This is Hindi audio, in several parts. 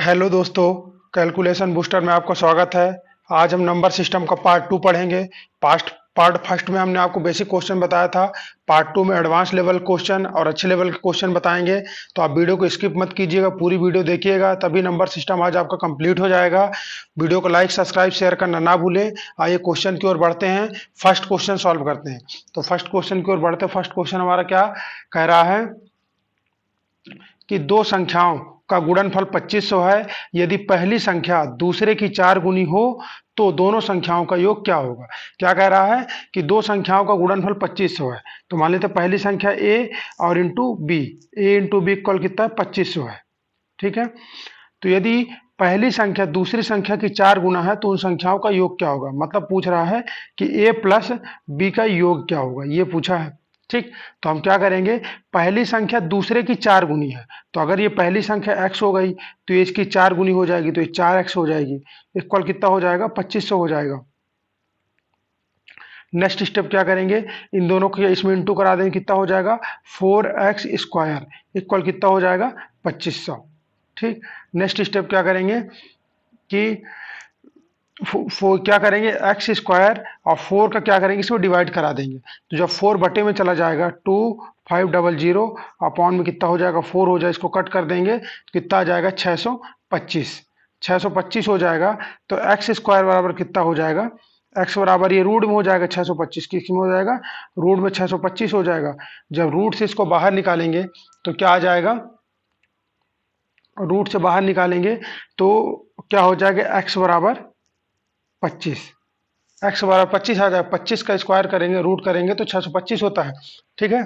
हेलो दोस्तों, कैलकुलेशन बूस्टर में आपका स्वागत है। आज हम नंबर सिस्टम का पार्ट 2 पढ़ेंगे। पार्ट फर्स्ट में हमने आपको बेसिक क्वेश्चन बताया था। पार्ट 2 में एडवांस लेवल क्वेश्चन और अच्छे लेवल के क्वेश्चन बताएंगे। तो आप वीडियो को स्किप मत कीजिएगा, पूरी वीडियो देखिएगा, तभी नंबर सिस्टम आज आपका कंप्लीट हो जाएगा। वीडियो को लाइक सब्सक्राइब शेयर करना ना भूलें। आइए क्वेश्चन की ओर बढ़ते हैं, फर्स्ट क्वेश्चन सॉल्व करते हैं। तो फर्स्ट क्वेश्चन की ओर बढ़ते हैं। फर्स्ट क्वेश्चन हमारा क्या कह रहा है कि दो संख्याओं का गुणनफल 2500 है। यदि पहली संख्या दूसरे की 4 गुनी हो तो दोनों संख्याओं का योग क्या होगा। क्या कह रहा है कि दो संख्याओं का गुणनफल 2500 है। तो मान लेते हैं पहली संख्या a और इंटू बी। ए इंटू बी इक्वल कितना है, 2500 है। ठीक है। तो यदि पहली संख्या दूसरी संख्या की 4 गुना है तो उन संख्याओं का योग क्या होगा। मतलब पूछ रहा है कि a प्लस बी का योग क्या होगा, ये पूछा है। ठीक। तो हम क्या करेंगे, पहली संख्या दूसरे की 4 गुनी है। तो अगर ये पहली संख्या x हो गई तो ये इसकी 4 गुनी हो जाएगी, तो ये 4x हो जाएगी। इक्वल कितना हो जाएगा, 2500 हो जाएगा। नेक्स्ट स्टेप क्या करेंगे, इन दोनों को इसमें इंटू करा देंगे, कितना हो जाएगा 4x स्क्वायर इक्वल कितना हो जाएगा 2500। ठीक। नेक्स्ट स्टेप क्या करेंगे कि क्या करेंगे, एक्स स्क्वायर और 4 का क्या करेंगे, इसको डिवाइड करा देंगे। तो जब 4 बटे में चला जाएगा 2500 अपॉन में कितना हो जाएगा 4 हो जाए, इसको कट कर देंगे तो कितना आ जाएगा 625। 625 हो जाएगा। तो एक्स स्क्वायर बराबर कितना हो जाएगा, एक्स बराबर ये रूट में हो जाएगा 625, किस में हो जाएगा, रूट में 625 हो जाएगा। जब रूट से इसको बाहर निकालेंगे तो क्या आ जाएगा, रूट से बाहर निकालेंगे तो क्या हो जाएगा, एक्स बराबर 25। एक्स बराबर 25 आ जाएगा। 25 का स्क्वायर करेंगे, रूट करेंगे तो 625 होता है। ठीक है।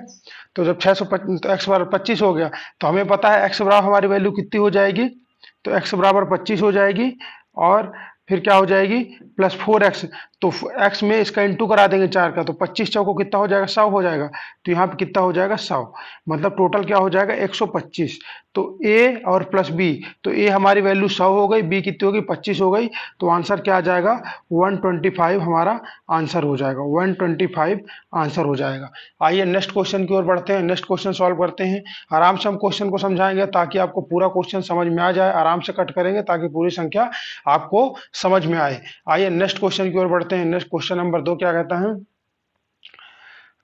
तो जब 625 तो एक्स बराबर 25 हो गया, तो हमें पता है एक्स बराबर हमारी वैल्यू कितनी हो जाएगी, तो एक्स बराबर 25 हो जाएगी। और फिर क्या हो जाएगी, प्लस 4x। तो एक्स में इसका इंटू करा देंगे 4 का, तो 25 चौको कितना हो जाएगा, 100 हो जाएगा। तो यहाँ पे कितना हो जाएगा 100, मतलब टोटल क्या हो जाएगा 125। तो a और प्लस b, तो a हमारी वैल्यू 100 हो गई, b कितनी होगी 25 हो गई। तो आंसर क्या आ जाएगा 125 हमारा आंसर हो जाएगा, 125 आंसर हो जाएगा। आइए नेक्स्ट क्वेश्चन की ओर बढ़ते हैं, नेक्स्ट क्वेश्चन सॉल्व करते हैं। आराम से हम क्वेश्चन को समझाएंगे ताकि आपको पूरा क्वेश्चन समझ में आ जाए। आराम से कट करेंगे ताकि पूरी संख्या आपको समझ में आए। आइए नेक्स्ट क्वेश्चन की ओर बढ़ते हैं। नेक्स्ट क्वेश्चन नंबर 2 क्या कहता है,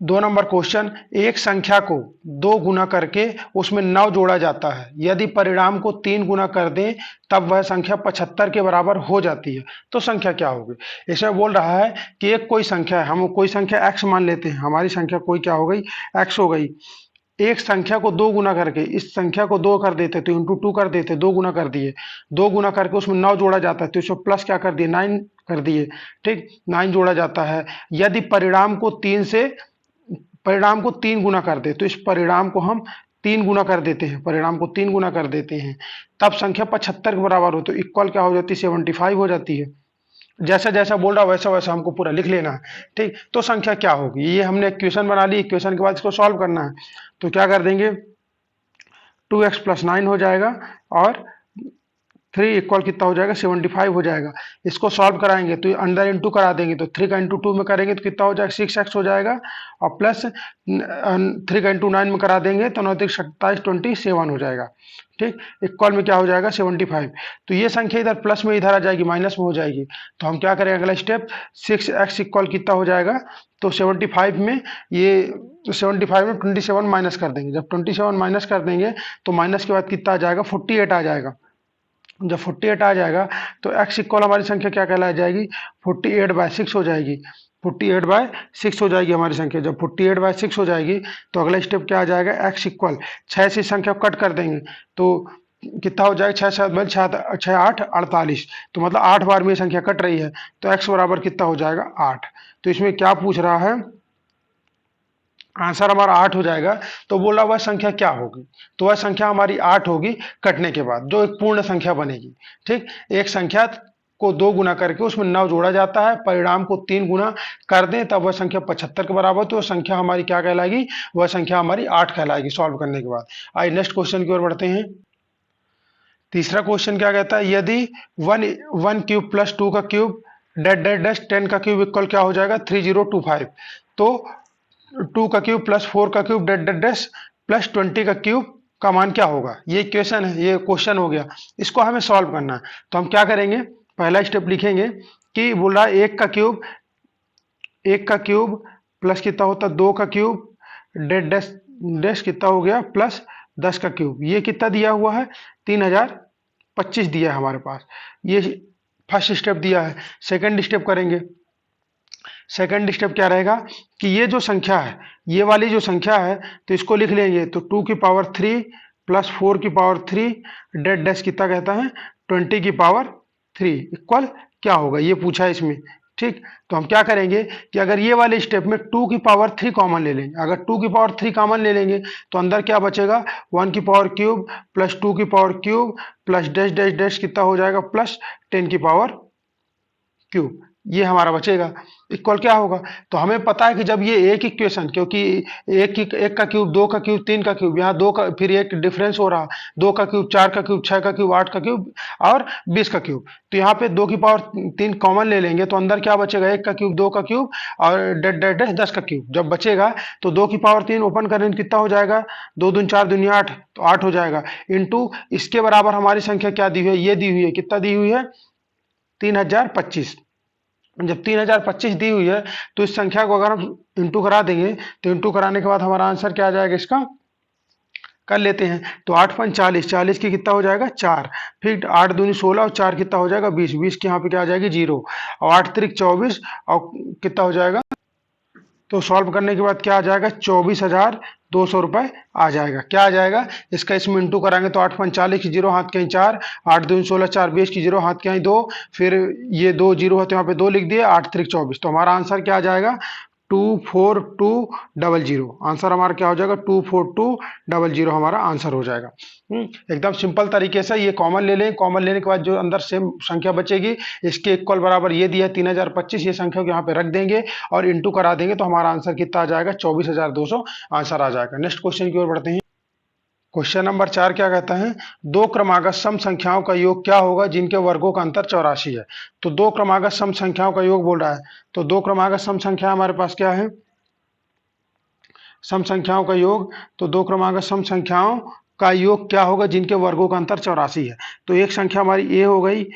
2 नंबर क्वेश्चन, एक संख्या को 2 गुना करके उसमें 9 जोड़ा जाता है। यदि परिणाम को 3 गुना कर दें तब वह संख्या 75 के बराबर हो जाती है, तो संख्या क्या होगी। इसमें बोल रहा है कि एक कोई संख्या है, हम कोई संख्या x मान लेते हैं, हमारी संख्या कोई क्या हो गई, x हो गई। एक संख्या को 2 गुना करके इस संख्या को 2 कर देते तो इंटू 2 कर देते, 2 गुना कर दिए, 2 गुना करके उसमें 9 जोड़ा जाता है, तो इसमें प्लस क्या कर दिए 9 कर दिए। ठीक, 9 जोड़ा जाता है। यदि परिणाम को 3 गुना कर दे, तो इस परिणाम को हम 3 गुना कर देते हैं, परिणाम को 3 गुना कर देते हैं, तब संख्या 75 के बराबर हो, तो इक्वल क्या हो जाती है 75 हो जाती है। जैसा जैसा बोल रहा वैसा वैसा हमको पूरा लिख लेना है। ठीक, तो संख्या क्या होगी, ये हमने इक्वेशन बना ली, इक्वेशन के बाद इसको सॉल्व करना है। तो क्या कर देंगे, 2x प्लस 9 हो जाएगा और 3 इक्वल कितना हो जाएगा 75 हो जाएगा। इसको सॉल्व कराएंगे तो अंदर इंटू करा देंगे, तो 3 का इंटू 2 में करेंगे तो कितना हो जाएगा 6x हो जाएगा। और प्लस 3 का इंटू 9 में करा देंगे तो 9 27 27 हो जाएगा। ठीक, इक्वल में क्या हो जाएगा 75। तो ये संख्या इधर प्लस में इधर आ जाएगी, माइनस में हो जाएगी। तो हम क्या करें, अगला स्टेप 6x इक्वल कितना हो जाएगा, तो 75 में ये 75 में 27 माइनस कर देंगे। जब 27 माइनस कर देंगे तो माइनस के बाद कितना आ जाएगा 48 आ जाएगा। जब 48 आ जाएगा तो x इक्वल हमारी संख्या क्या कहला जाएगी, 48/6 हो जाएगी। 48/6 हो जाएगी हमारी संख्या। जब 48/6 हो जाएगी तो अगला स्टेप क्या आ जाएगा, x इक्वल 6 से संख्या को कट कर देंगे तो कितना हो जाएगा 6 7 6 8 48। तो मतलब 8 बार में ये संख्या कट रही है, तो x बराबर कितना हो जाएगा 8। तो इसमें क्या पूछ रहा है, आंसर हमारा 8 हो जाएगा। तो बोला वह संख्या क्या होगी, तो वह संख्या हमारी 8 होगी कटने के बाद, जो एक पूर्ण संख्या बनेगी। ठीक, एक संख्या को 2 गुना करके उसमें 9 जोड़ा जाता है, परिणाम को 3 गुना कर दें तब वह संख्या 75 के बराबर, तो वह संख्या हमारी क्या कहलाएगी, वह संख्या हमारी 8 कहलाएगी सॉल्व करने के बाद। आइए नेक्स्ट क्वेश्चन की ओर बढ़ते हैं। तीसरा क्वेश्चन क्या कहता है, यदि 1 क्यूब प्लस 2 का क्यूब डेड डेड डैश 10 का क्यूब इक्वल क्या हो जाएगा 3025। तो 2 का क्यूब प्लस 4 का cube dead dead dash plus 20 का क्यूब का मान क्या होगा। ये इक्वेशन है, ये क्वेश्चन हो गया, इसको हमें सॉल्व करना है। तो हम क्या करेंगे, पहला स्टेप लिखेंगे कि बोल रहा है 1 का क्यूब प्लस कितना होता है 2 का क्यूब डेट डैश डैश कितना हो गया प्लस 10 का क्यूब। ये कितना दिया हुआ है 3025 दिया है हमारे पास। ये फर्स्ट स्टेप दिया है। सेकंड स्टेप करेंगे। सेकंड स्टेप क्या रहेगा कि ये जो संख्या है, ये वाली जो संख्या है, तो इसको लिख लेंगे। तो 2 की पावर 3 प्लस 4 की पावर 3 डेट डैश कितना कहता है 20 की पावर 3 इक्वल क्या होगा, ये पूछा है इसमें। ठीक, तो हम क्या करेंगे कि अगर ये वाले स्टेप में 2 की पावर 3 कॉमन ले लेंगे। अगर 2 की पावर 3 कॉमन ले लेंगे तो अंदर क्या बचेगा 1 की पावर क्यूब प्लस 2 की power cube plus dash dash dash कितना हो जाएगा प्लस 10 की पावर क्यूब। ये हमारा बचेगा इक्वल क्या होगा। तो हमें पता है कि जब ये एक इक्वेशन, क्योंकि एक का क्यूब 2 का क्यूब 3 का क्यूब, यहाँ 2 का फिर एक डिफरेंस हो रहा 2 का क्यूब 4 का क्यूब 6 का क्यूब 8 का क्यूब और 20 का क्यूब। तो यहाँ पे 2 की पावर 3 कॉमन ले लेंगे तो अंदर क्या बचेगा 1 का क्यूब 2 का क्यूब और डेट डेट डेट 10 का क्यूब। जब बचेगा तो 2 की पावर 3 ओपन करेंगे कितना हो जाएगा 2 दूनी 4 दूनी 8, तो 8 हो जाएगा। इंटू इसके बराबर हमारी संख्या क्या दी हुई है, ये दी हुई है, कितना दी हुई है 3025। जब 3025 दी हुई है तो इस संख्या को अगर हम इंटू करा देंगे तो इंटू कराने के बाद हमारा आंसर क्या आ जाएगा, इसका कर लेते हैं। तो 8×5 = 40, 40 की कितना हो जाएगा 4, फिर 8 दूनी 16 और 4 कितना हो जाएगा 20, 20 की यहाँ पे क्या आ जाएगी 0 और 8 त्रिक 24 और कितना हो जाएगा। तो सॉल्व करने के बाद क्या आ जाएगा 24,200 रुपये आ जाएगा। क्या आ जाएगा इसका, इसमें इंटू कराएंगे तो 8×5 = 40 की 0 हाथ के ही 4, 8 दूनी 16 4 20 की 0 हाथ के ही 2, फिर ये 2 0 है तो यहाँ पे 2 लिख दिए, 8 त्रिक 24। तो हमारा आंसर क्या आ जाएगा 24200। आंसर हमारा क्या हो जाएगा 24200 हमारा आंसर हो जाएगा। एकदम सिंपल तरीके से ये कॉमन ले लें। कॉमन लेने के बाद जो अंदर सेम संख्या बचेगी इसके इक्वल बराबर ये दिया है 3025, ये संख्या को यहाँ पे रख देंगे और इंटू करा देंगे तो हमारा आंसर कितना आ जाएगा 24,200 आंसर आ जाएगा। नेक्स्ट क्वेश्चन की ओर बढ़ते हैं। क्वेश्चन नंबर 4 क्या कहता है, 2 क्रमागत सम संख्याओं का योग क्या होगा जिनके वर्गों का अंतर 84 है। तो 2 क्रमागत सम संख्याओं का योग बोल रहा है। तो 2 क्रमागत सम संख्या हमारे पास क्या है, सम संख्याओं का योग। तो 2 क्रमागत सम संख्याओं का योग क्या होगा जिनके वर्गों का अंतर 84 है। तो एक संख्या हमारी ए हो गई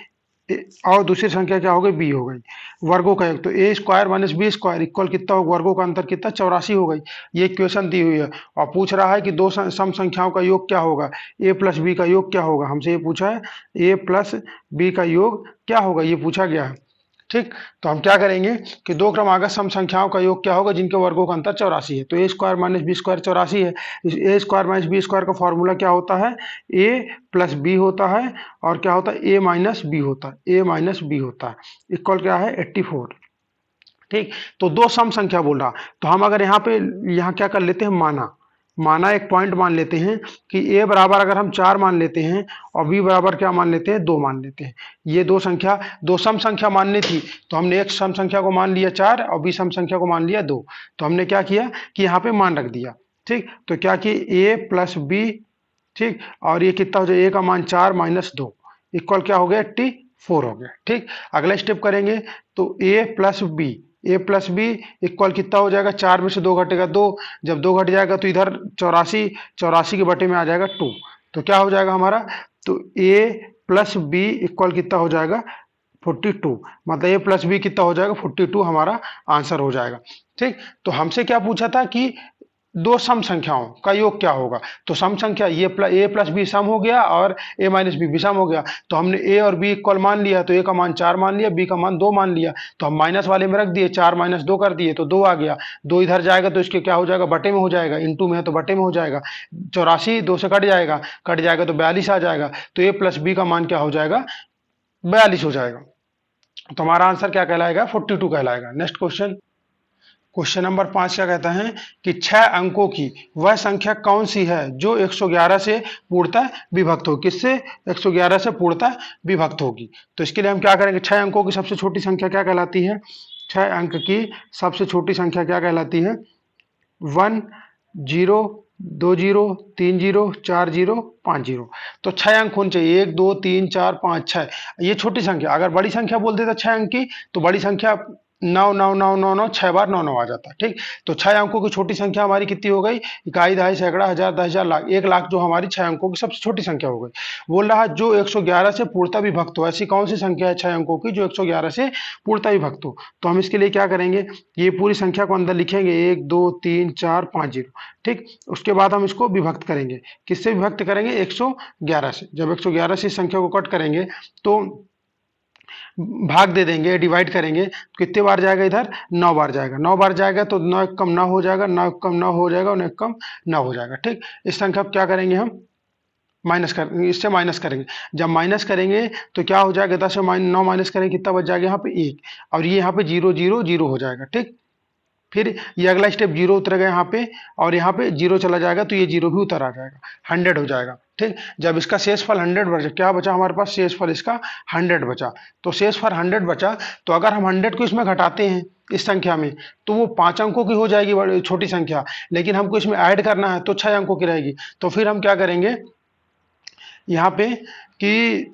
और दूसरी संख्या क्या हो गई बी हो गई। वर्गों का योग तो A square minus B square equal कितना होगा, वर्गों का अंतर कितना 84 हो गई। ये इक्वेशन दी हुई है और पूछ रहा है कि दो सम संख्याओं का योग क्या होगा, ए प्लस बी का योग क्या होगा। हमसे ये पूछा है ए प्लस बी का योग क्या होगा, ये पूछा गया है। ठीक, तो हम क्या करेंगे कि 2 क्रमागत सम संख्याओं का योग क्या होगा जिनके वर्गों का अंतर 84 है। तो A square minus B square 84 है। इस ए स्क्वायर माइनस बी स्क्वायर का फॉर्मूला क्या होता है, ए प्लस बी होता है और क्या होता है ए माइनस बी होता है, ए माइनस बी होता है इक्वल क्या है 84। ठीक, तो दो सम संख्या बोल रहा, तो हम अगर यहाँ क्या कर लेते हैं माना एक पॉइंट मान लेते हैं कि a बराबर अगर हम 4 मान लेते हैं और b बराबर क्या मान लेते हैं 2 मान लेते हैं। ये दो सम संख्या माननी थी तो हमने एक सम संख्या को मान लिया 4 और b सम संख्या को मान लिया 2। तो हमने क्या किया कि यहाँ पे मान रख दिया। ठीक, तो क्या कि a प्लस बी, ठीक, और ये कितना हो जाए a का मान 4 माइनस 2 इक्वल क्या हो गया 84 हो गया। ठीक, अगला स्टेप करेंगे तो ए प्लस बी इक्वल कितना हो जाएगा 4 में से 2 घटेगा 2, जब 2 घट जाएगा तो इधर 84 के बटे में आ जाएगा 2। तो क्या हो जाएगा हमारा, तो ए प्लस बी इक्वल कितना हो जाएगा 42, मतलब ए प्लस बी कितना हो जाएगा 42 हमारा आंसर हो जाएगा। ठीक, तो हमसे क्या पूछा था कि दो सम संख्याओं का योग क्या होगा। तो सम संख्या ये ए प्लस बी सम हो गया और ए माइनस बी सम हो गया। तो हमने ए और बी इक्वल मान लिया तो ए का मान 4 मान लिया, बी का मान 2 मान लिया। तो हम माइनस वाले में रख दिए, 4 माइनस 2 कर दिए तो 2 आ गया। 2 इधर जाएगा तो इसके क्या हो जाएगा बटे में हो जाएगा, इंटू में है तो बटे में हो जाएगा। 84 2 से कट जाएगा तो 42 आ जाएगा। तो ए प्लस बी का मान क्या हो जाएगा 42 हो जाएगा। तो हमारा आंसर क्या कहलाएगा 42 कहलाएगा। नेक्स्ट क्वेश्चन नंबर 5 क्या कहता है कि 6 अंकों की वह संख्या कौन सी है जो 111 से पूर्णतः विभक्त होगी। किससे 111 से पूर्णतः विभक्त होगी। तो इसके लिए हम क्या करेंगे, 6 अंकों की सबसे छोटी संख्या क्या कहलाती है, 6 अंक की सबसे छोटी संख्या क्या कहलाती है 1 0 2 0 3 0 4 0 5 0। तो 6 अंक होने चाहिए 1 2 3 4 5 6। ये छोटी संख्या, अगर बड़ी संख्या बोल देता 6 अंक की तो बड़ी संख्या 9 9 9 9 9 6 बार 9 9 आ जाता है। ठीक, तो 6 अंकों की छोटी संख्या हमारी कितनी हो गई? इकाई, दहाई, सैकड़ा, हजार, 10,000, लाख। 1 लाख जो हमारी 6 अंकों की सबसे छोटी संख्या हो गई। बोल रहा है जो 111 से पूर्णतः विभक्त हो। ऐसी कौन सी संख्या है 6 अंकों की जो 111 से पूर्णतः विभक्त हो? तो हम इसके लिए क्या करेंगे, ये पूरी संख्या को अंदर लिखेंगे 1 2 3 4 5 0। ठीक, उसके बाद हम इसको विभक्त करेंगे। किससे विभक्त करेंगे? 111 से। जब 111 से इस संख्या को कट करेंगे तो भाग दे देंगे, डिवाइड करेंगे तो कितने बार जाएगा? इधर 9 बार जाएगा। 9 बार जाएगा तो 9 एक कम 9 हो जाएगा, 9 एक कम 9 हो जाएगा और 9 एक कम 9 हो जाएगा। ठीक, इस संख्या को क्या करेंगे हम? माइनस कर, इससे माइनस करेंगे। जब माइनस करेंगे तो क्या हो जाएगा? 10 से 9 माइनस करेंगे, कितना बच जाएगा? यहाँ पे 1, और ये यहाँ पे 0 0 0 हो जाएगा। ठीक, फिर ये अगला स्टेप 0 उतरेगा यहाँ पे, और यहाँ पे 0 चला जाएगा तो ये 0 भी उतर आ जाएगा, 100 हो जाएगा। ठीक, जब इसका शेषफल 100 बचा, क्या बचा हमारे पास? शेषफल इसका 100 बचा। तो शेषफल 100 बचा, तो अगर हम 100 को इसमें घटाते हैं इस संख्या में, तो वो 5 अंकों की हो जाएगी, बड़ी छोटी संख्या। लेकिन हमको इसमें ऐड करना है तो 6 अंकों की रहेगी। तो फिर हम क्या करेंगे यहाँ पे कि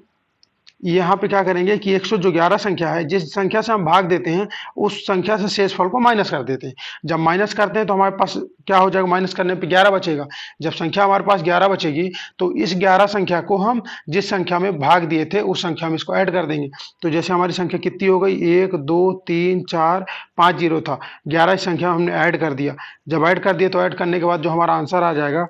यहाँ पे क्या करेंगे कि 111 संख्या है, जिस संख्या से हम भाग देते हैं उस संख्या से शेषफल को माइनस कर देते हैं। जब माइनस करते हैं तो हमारे पास क्या हो जाएगा? माइनस करने पे 11 बचेगा। जब संख्या हमारे पास 11 बचेगी तो इस 11 संख्या को हम जिस संख्या में भाग दिए थे उस संख्या में इसको ऐड कर देंगे। तो जैसे हमारी संख्या कितनी हो गई? 1 2 3 4 5 0 था, 11 इस संख्या हमने ऐड कर दिया। जब ऐड कर दिया तो ऐड करने के बाद जो हमारा आंसर आ जाएगा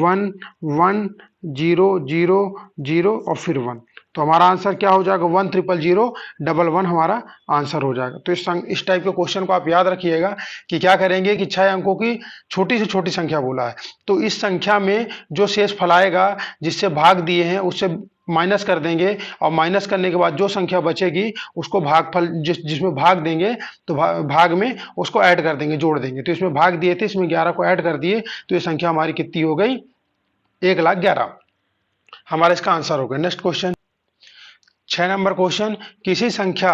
1 1 0 0 0 और फिर 1। तो हमारा आंसर क्या हो जाएगा? 1 0 0 1 1 हमारा आंसर हो जाएगा। तो इस टाइप के क्वेश्चन को आप याद रखिएगा कि क्या करेंगे कि 6 अंकों की छोटी से छोटी संख्या बोला है, तो इस संख्या में जो शेषफल आएगा जिससे भाग दिए हैं उससे माइनस कर देंगे, और माइनस करने के बाद जो संख्या बचेगी उसको भागफल जिसमें भाग देंगे तो भाग में उसको ऐड कर देंगे, जोड़ देंगे। तो इसमें भाग दिए थे, इसमें 11 को ऐड कर दिए, तो ये संख्या हमारी कितनी हो गई? 1,11,000 हमारा इसका आंसर हो गया। नेक्स्ट क्वेश्चन 6 नंबर क्वेश्चन, किसी संख्या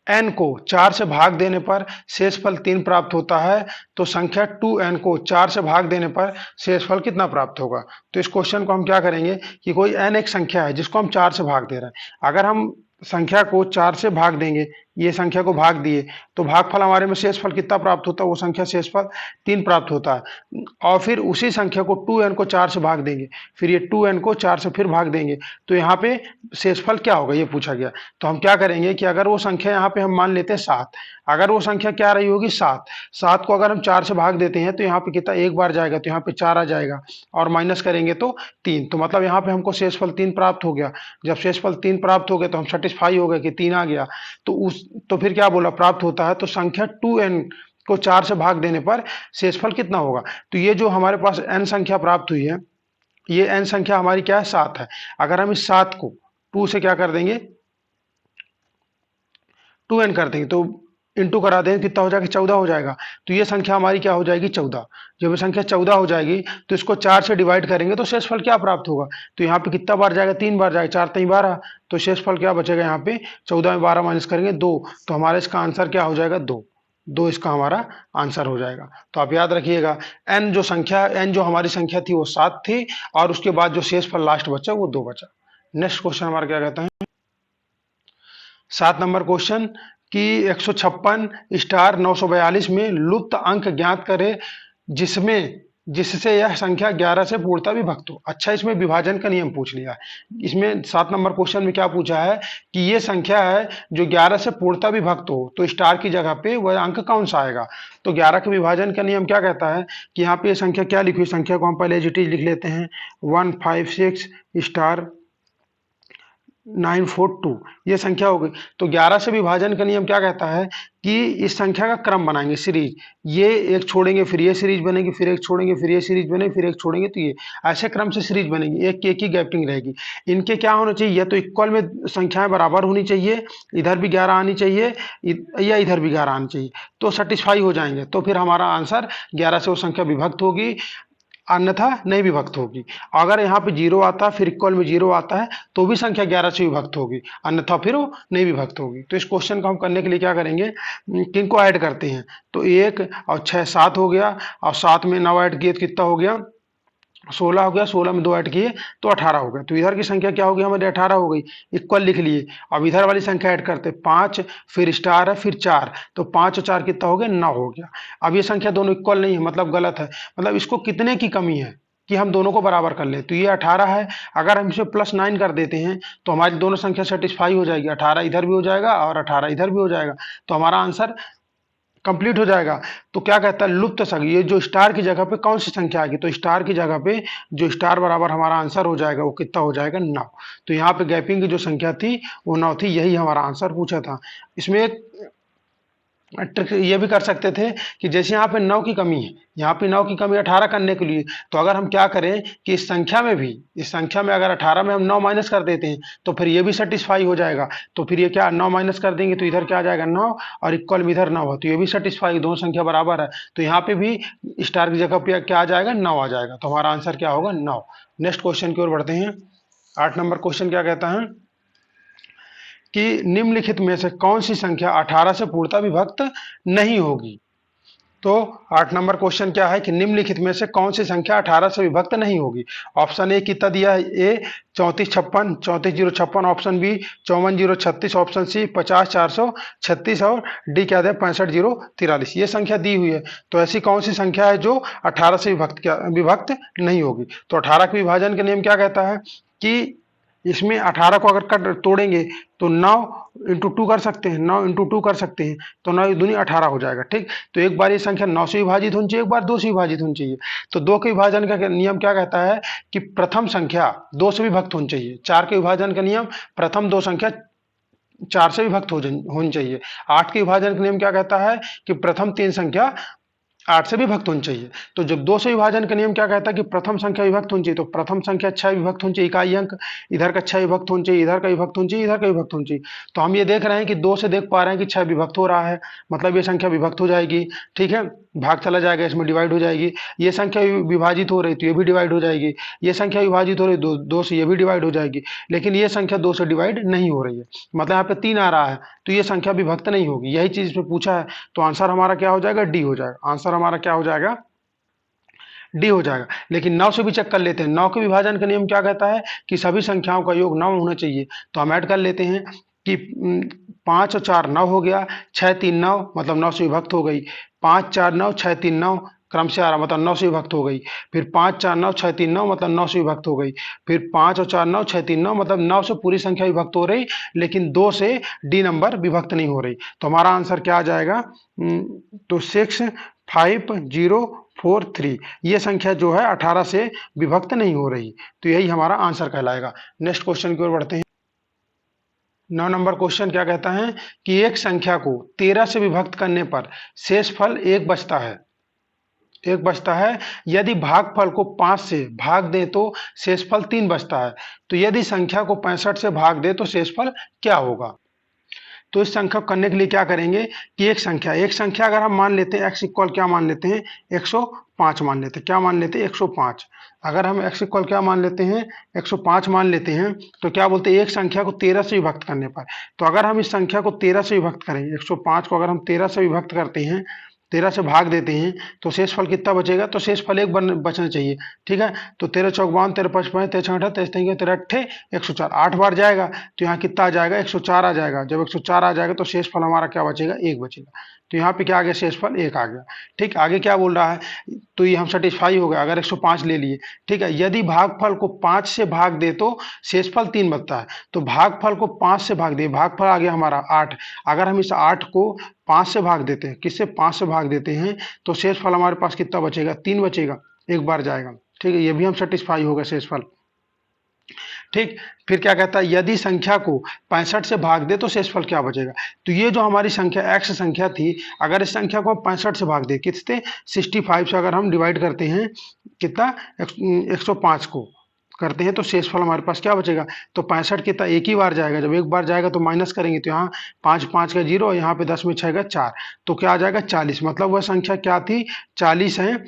n को 4 से भाग देने पर शेषफल 3 प्राप्त होता है, तो संख्या 2n को 4 से भाग देने पर शेषफल कितना प्राप्त होगा? तो इस क्वेश्चन को हम क्या करेंगे कि कोई n एक संख्या है जिसको हम 4 से भाग दे रहे हैं। अगर हम संख्या को 4 से भाग देंगे, ये संख्या को भाग दिए, तो भागफल हमारे में शेषफल कितना प्राप्त होता है? वो संख्या शेषफल 3 प्राप्त होता है। और फिर उसी संख्या को 2n को 4 से भाग देंगे, फिर ये 2n को 4 से फिर भाग देंगे, तो यहाँ पे शेषफल क्या होगा ये पूछा गया। तो हम क्या करेंगे कि अगर वो संख्या यहाँ पे हम मान लेते हैं 7, अगर वो संख्या क्या रही होगी? 7। 7 को अगर हम 4 से भाग देते हैं तो यहाँ पे कितना? 1 बार जाएगा, तो यहाँ पे 4 आ जाएगा, और माइनस करेंगे तो 3। तो मतलब यहाँ पे हमको शेषफल 3 प्राप्त हो गया। जब शेषफल 3 प्राप्त हो गया तो हम सेटिस्फाई हो गए कि 3 आ गया। तो फिर क्या बोला? प्राप्त होता है। तो संख्या 2n को 4 से भाग देने पर शेषफल कितना होगा? तो ये जो हमारे पास n संख्या प्राप्त हुई है, ये n संख्या हमारी क्या है? 7 है। अगर हम इस 7 को 2 से क्या कर देंगे? 2n कर देंगे, तो इंटू करा देंगे, कितना हो जाएगा? 14 हो जाएगा। तो ये संख्या हमारी क्या हो जाएगी? 14। जब ये संख्या 14 हो जाएगी तो इसको 4 से डिवाइड करेंगे तो शेषफल क्या प्राप्त होगा? तो यहाँ पे कितना बार जाएगा? 3 बार जाएगा, 4 3 12, तो शेषफल क्या बचेगा? यहाँ पे 14 में 12 माइनस करेंगे 2, तो हमारा इसका आंसर क्या हो जाएगा? 2। 2 इसका हमारा आंसर हो जाएगा। तो आप याद रखिएगा n जो हमारी संख्या थी वो 7 थी, और उसके बाद जो शेषफल लास्ट बचा वो 2 बचा। नेक्स्ट क्वेश्चन हमारा क्या कहता है? 7 नंबर क्वेश्चन कि 156 स्टार 942 में लुप्त अंक ज्ञात करें जिससे यह संख्या 11 से पूर्णतः विभक्त हो। अच्छा, इसमें विभाजन का नियम पूछ लिया है। इसमें 7 नंबर क्वेश्चन में क्या पूछा है कि ये संख्या है जो 11 से पूर्णतः विभक्त हो, तो स्टार की जगह पे वह अंक कौन सा आएगा? तो 11 के विभाजन का नियम क्या कहता है कि यहाँ पे ये संख्या क्या लिखी हुई? संख्या को हम पहले एज इट इज लिख लेते हैं, 156 स्टार 942 ये संख्या हो गई। तो 11 से विभाजन का नियम क्या कहता है कि इस संख्या का क्रम बनाएंगे, सीरीज। ये एक छोड़ेंगे फिर ये सीरीज बनेगी, फिर एक छोड़ेंगे फिर ये सीरीज बनेगी, फिर एक छोड़ेंगे तो ये, ऐसे क्रम से सीरीज बनेगी, एक की गैपिंग रहेगी। इनके क्या होना चाहिए? या तो इक्वल में संख्याएं बराबर होनी चाहिए, इधर भी 11 आनी चाहिए या इधर भी 11 आनी चाहिए, तो सेटिस्फाई हो जाएंगे। तो फिर हमारा आंसर 11 से वो संख्या विभक्त होगी, अन्यथा नहीं विभक्त होगी। अगर यहाँ पे 0 आता है फिर इक्वल में 0 आता है तो भी संख्या 11 से विभक्त होगी, अन्यथा फिर वो नहीं विभक्त होगी। तो इस क्वेश्चन को हम करने के लिए क्या करेंगे, किन को ऐड करते हैं? तो 1 और 6 7 हो गया, और 7 में 9 ऐड किए तो कितना हो गया? 16 हो गया, 16 में 2 ऐड किए तो 18 हो गया। तो इधर की संख्या क्या होगी हमारी, 18 हो गई। इक्वल लिख लिए। अब इधर वाली संख्या ऐड करते, 5 फिर स्टार है फिर 4, तो 5 और 4 कितना हो गया, 9 हो गया। अब ये संख्या दोनों इक्वल नहीं है, मतलब गलत है। मतलब इसको कितने की कमी है कि हम दोनों को बराबर कर ले। तो ये 18 है, अगर हम इसे +9 कर देते हैं तो हमारी दोनों संख्या सेटिस्फाई हो जाएगी। 18 इधर भी हो जाएगा और 18 इधर भी हो जाएगा, तो हमारा आंसर कंप्लीट हो जाएगा। तो क्या कहता है, लुप्त संख्या, ये जो स्टार की जगह पे कौन सी संख्या आएगी, तो स्टार की जगह पे जो स्टार बराबर हमारा आंसर हो जाएगा वो कितना हो जाएगा, 9। तो यहाँ पे गैपिंग की जो संख्या थी वो 9 थी, यही हमारा आंसर पूछा था। इसमें एक ट्रिक ये भी कर सकते थे कि जैसे यहाँ पे 9 की कमी है, यहाँ पे 9 की कमी 18 करने के लिए, तो अगर हम क्या करें कि इस संख्या में भी, इस संख्या में अगर 18 में हम 9 माइनस कर देते हैं तो फिर ये भी सेटिस्फाई हो जाएगा। तो फिर ये क्या, 9 माइनस कर देंगे तो इधर क्या आ जाएगा, 9, और इक्वल में इधर 9 है, तो ये भी सेटिस्फाई, दोनों संख्या बराबर है। तो यहाँ पे भी स्टार की जगह पे क्या आ जाएगा, 9 आ जाएगा। तो हमारा आंसर क्या होगा, 9। नेक्स्ट क्वेश्चन की ओर बढ़ते हैं। 8 नंबर क्वेश्चन क्या कहता है कि निम्नलिखित में से कौन सी संख्या 18 से पूर्णतः विभक्त नहीं होगी। तो 8 नंबर क्वेश्चन क्या है कि निम्नलिखित में से कौन सी संख्या 18 से विभक्त नहीं होगी। ऑप्शन ए कितना दिया है, ए 3456, 34056, ऑप्शन बी 54036, ऑप्शन सी 50436, और डी क्या है 65043। ये संख्या दी हुई है, तो ऐसी कौन सी संख्या है जो 18 से विभक्त नहीं होगी। तो 18 के विभाजन का नियम क्या कहता है कि इसमें 18 को अगर कट तोड़ेंगे तो 9 इंटू 2 कर सकते हैं, 9 इंटू 2 कर सकते हैं, तो 9 दूनी 18 हो जाएगा। ठीक, तो एक बार ये संख्या 9 से विभाजित होनी चाहिए, एक बार 2 से विभाजित होनी चाहिए। तो 2 के विभाजन का नियम क्या कहता है कि प्रथम संख्या 2 से विभक्त होनी चाहिए। 4 के विभाजन का नियम प्रथम 2 संख्या 4 से विभक्त होनी चाहिए। 8 के विभाजन का नियम क्या कहता है कि प्रथम 3 संख्या 8 से विभक्त होनी चाहिए। तो जब 2 से विभाजन का नियम क्या कहता है कि प्रथम संख्या विभक्त होनी चाहिए, तो प्रथम संख्या 6 विभक्त होनी चाहिए, इकाई अंक इधर का 6 विभक्त होनी चाहिए, इधर का विभक्त होनी चाहिए, इधर का विभक्त होनी चाहिए। तो हम ये देख रहे हैं कि 2 से देख पा रहे हैं कि 6 विभक्त हो रहा है, मतलब ये संख्या विभक्त हो जाएगी। ठीक है, भाग चला जाएगा, इसमें डिवाइड हो जाएगी। ये संख्या विभाजित हो रही तो ये भी डिवाइड हो जाएगी, ये संख्या विभाजित हो रही 2 से, ये भी डिवाइड हो जाएगी। लेकिन ये संख्या 2 से डिवाइड नहीं हो रही है, मतलब यहाँ पे 3 आ रहा है, तो ये संख्या विभक्त नहीं होगी। यही चीज इसमें पूछा है, तो आंसर हमारा क्या हो जाएगा, डी हो जाएगा। आंसर हमारा क्या हो जाएगा, डी हो जाएगा। लेकिन 9 से भी चेक कर लेते हैं। 9 के विभाजन का नियम क्या कहता है कि सभी संख्याओं का योग 9 होना चाहिए। तो हम ऐड कर लेते हैं कि 5 और 4 9 हो गया, 6 3 9, मतलब 9 से विभक्त हो गई। 5 4 9 6 3 9 क्रम से आ रहा, मतलब 9 से विभक्त हो गई। फिर 5 4 9 6 3 9, मतलब 9 से विभक्त हो गई। फिर 5 और 4 9 6 3 9, मतलब 9 से पूरी संख्या विभक्त हो रही, लेकिन 2 से डी नंबर विभक्त नहीं हो रही। तो हमारा आंसर क्या आ जाएगा, तो 65043, ये संख्या जो है 18 से विभक्त नहीं हो रही। तो यही हमारा आंसर कहलाएगा। नेक्स्ट क्वेश्चन की ओर बढ़ते हैं। 9 नंबर क्वेश्चन क्या कहता है कि एक संख्या को 13 से विभक्त करने पर शेषफल 1 बचता है, 1 बचता है। यदि भागफल को 5 से भाग दे तो शेषफल 3 बचता है। तो यदि संख्या को 65 से भाग दे तो शेषफल क्या होगा। तो इस संख्या को करने के लिए क्या करेंगे कि एक संख्या अगर हम मान लेते हैं x इक्वल क्या मान लेते हैं, 105 मान लेते हैं। क्या मान लेते हैं, 105। अगर हम x इक्वल क्या मान लेते हैं, 105 मान लेते हैं, तो क्या बोलते हैं एक संख्या को 13 से विभक्त करने पर। तो अगर हम इस संख्या को 13 से विभक्त करेंगे, 105 को अगर हम 13 से विभक्त करते हैं, 13 से भाग देते हैं, तो शेषफल कितना बचेगा, तो शेषफल 1 बचना चाहिए। ठीक है, तो 13 चौक 52, 13 5 5, 13 6 23 3 13 8 104, 8 बार जाएगा तो यहाँ कितना आ जाएगा, 104 आ जाएगा। जब 104 आ जाएगा तो शेषफल हमारा क्या बचेगा, 1 बचेगा। तो यहाँ पे क्या आ गया, शेषफल 1 आ गया। ठीक, आगे क्या बोल रहा है, तो ये हम सेटिस्फाई हो गया अगर 105 ले लिए। ठीक है, यदि भागफल को 5 से भाग दे तो शेषफल 3 बचता है। तो भागफल को 5 से भाग दे, भागफल आ गया हमारा 8। अगर हम इस 8 को 5 से भाग देते हैं, किससे 5 से भाग देते हैं, तो शेषफल हमारे पास कितना बचेगा, 3 बचेगा, 1 बार जाएगा। ठीक है, ये भी हम सेटिस्फाई होगा शेषफल। ठीक, फिर क्या कहता है, यदि संख्या को 65 से भाग दे तो शेषफल क्या बचेगा। तो ये जो हमारी संख्या x संख्या थी, अगर इस संख्या को हम 65 से भाग दे, किससे 65 से अगर हम डिवाइड करते हैं, कितना 105 को करते हैं, तो शेषफल हमारे पास क्या बचेगा, तो 65 कितना एक ही बार जाएगा। जब एक बार जाएगा तो माइनस करेंगे, तो यहाँ 5 5 का 0, यहाँ पे 10 में 6 का 4, तो क्या आ जाएगा 40। मतलब वह संख्या क्या थी, 40 है,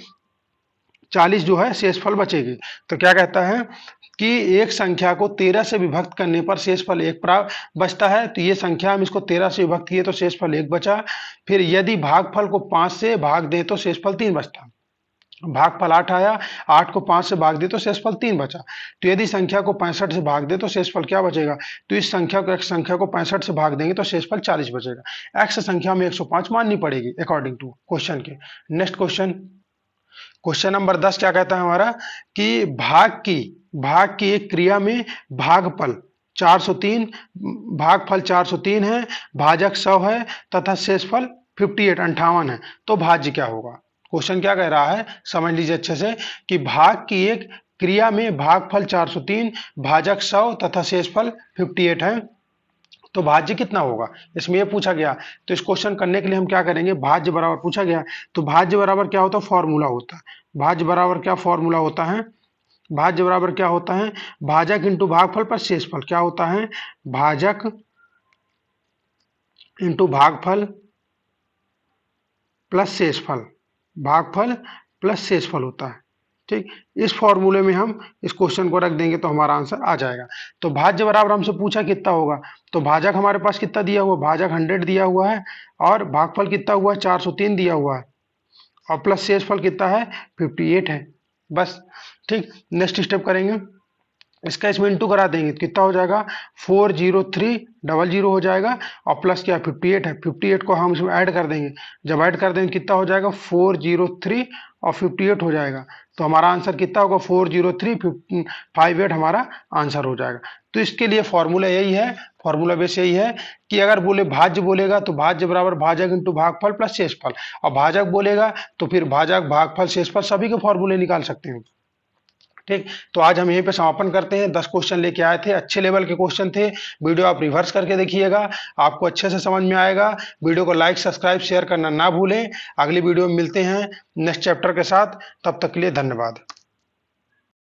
40 जो है शेषफल बचेगी। तो क्या कहता है कि एक संख्या को 13 से विभक्त करने पर शेषफल 1 बचता है। तो ये संख्या हम इसको 13 से विभक्त किए तो शेषफल 1 बचा। फिर यदि भागफल को 5 से भाग दें तो शेषफल 3 बचता। भागफल 8 आया, 8 को 5 से भाग दे तो शेषफल 3 बचा। तो यदि संख्या को 65 से भाग दे तो शेषफल क्या बचेगा? तो इस संख्या को, x संख्या को 65 से भाग देंगे तो शेषफल 40 बचेगा। x संख्या में 105 माननी पड़ेगी अकॉर्डिंग टू क्वेश्चन के। नेक्स्ट क्वेश्चन, क्वेश्चन नंबर 10 क्या कहता है हमारा कि भाग की एक क्रिया में भागफल 403, भागफल 403 है, भाजक 100 है तथा शेषफल 58 है, तो भाज्य क्या होगा? क्वेश्चन क्या कह रहा है समझ लीजिए अच्छे से कि भाग की एक क्रिया में भागफल 403, भाजक 100 तथा शेषफल 58 है, तो भाज्य कितना होगा? इसमें ये पूछा गया। तो इस क्वेश्चन करने के लिए हम क्या करेंगे, भाज्य बराबर पूछा गया तो भाज्य बराबर क्या होता है? फॉर्मूला होता है। भाज्य बराबर क्या फॉर्मूला होता है? भाज्य बराबर क्या होता है? भाजक इंटू भागफल पर शेषफल। क्या होता है? भाजक इंटू भागफल प्लस शेषफल, भागफल प्लस शेषफल होता है। ठीक, इस फॉर्मूले में हम इस क्वेश्चन को रख देंगे तो हमारा आंसर आ जाएगा। तो भाज्य बराबर हमसे पूछा कितना होगा, तो भाजक हमारे पास कितना दिया हुआ, भाजक 100 दिया हुआ है और भागफल कितना हुआ है? 403 दिया हुआ है और प्लस शेषफल कितना है? 58 है। बस ठीक, नेक्स्ट स्टेप करेंगे, इसका इसमें इंटू करा देंगे तो कितना हो जाएगा? 40300 हो जाएगा और प्लस क्या 58 है, 58 को हम इसमें ऐड कर देंगे। जब ऐड कर देंगे कितना हो जाएगा? 403 और 58 हो जाएगा। तो हमारा आंसर कितना होगा? 40358 हमारा आंसर हो जाएगा। तो इसके लिए फॉर्मूला यही है, फॉर्मूला बेस यही है कि अगर बोले भाज्य बोलेगा तो भाज्य बराबर भाजक इंटू भागफल प्लस शेषफल, और भाजक बोलेगा तो फिर भाजक भागफल शेषफल सभी के फॉर्मूले निकाल सकते हैं। ठीक, तो आज हम यहीं पे समापन करते हैं। 10 क्वेश्चन लेके आए थे, अच्छे लेवल के क्वेश्चन थे। वीडियो आप रिवर्स करके देखिएगा, आपको अच्छे से समझ में आएगा। वीडियो को लाइक सब्सक्राइब शेयर करना ना भूलें। अगली वीडियो में मिलते हैं नेक्स्ट चैप्टर के साथ, तब तक के लिए धन्यवाद।